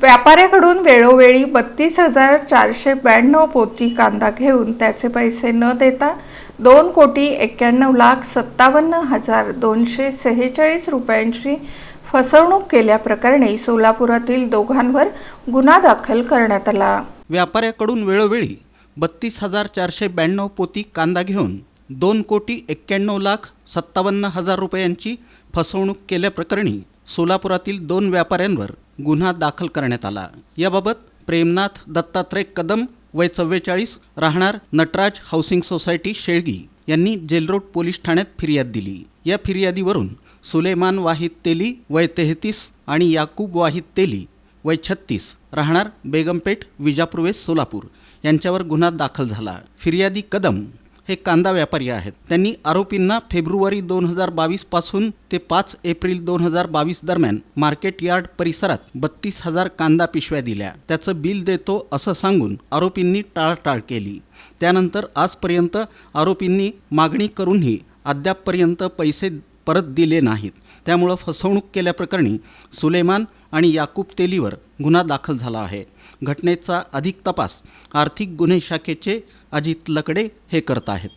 व्यापाऱ्याकडून वेळोवेळी 32,492 पोती कांदा घेऊन त्याचे पैसे न देता 2,91,57,246 रुपयांची फसवणूक केल्याप्रकरणी सोलापुरातील दोघांवर गुन्हा दाखल करण्यात आला। व्यापाऱ्याकडून वेळोवेळी 32,492 पोती कांदा घेऊन 2,91,57,000 रुपयांची फसवणूक केल्याप्रकरणी सोलापुरातील 2 व्यापाऱ्यांवर गुन्हा दाखल करण्यात आला। याबाबत प्रेमनाथ दत्तात्रय कदम वय 44 राहणार नटराज हाऊसिंग सोसायटी शेळगी यांनी जेलरोड पोलीस ठाण्यात फिर्याद दिली। या फिर्यादीवरून सुलेमान वाहिद तेली वय 33 आणि याकूब वाहिद तेली वय 36 राहणार बेगमपेठ विजापूर वेस्ट सोलापूर यांच्यावर गुन्हा दाखल झाला। फिर्यादी कदम हे कांदा व्यापारी आहेत। त्यांनी आरोपींना फेब्रुवारी 2022 पासून ते 5 एप्रिल 2022 दरम्यान मार्केट यार्ड परिसरात 32,000 कांदा पिशव्या दिल्या। त्याचं बिल देतो असं सांगून आरोपींनी टाळाटाळ केली। त्यानंतर आजपर्यंत आरोपींनी मागणी करूनही अद्यापपर्यंत पैसे परत दिले नाहीत। त्यामुळे फसवणूक केल्याप्रकरणी सुलेमान आणि याकूब तेलीवर गुन्हा दाखल झाला आहे। घटनेचा अधिक तपास आर्थिक गुन्हे शाखेचे अजित लकडे हे करत आहेत।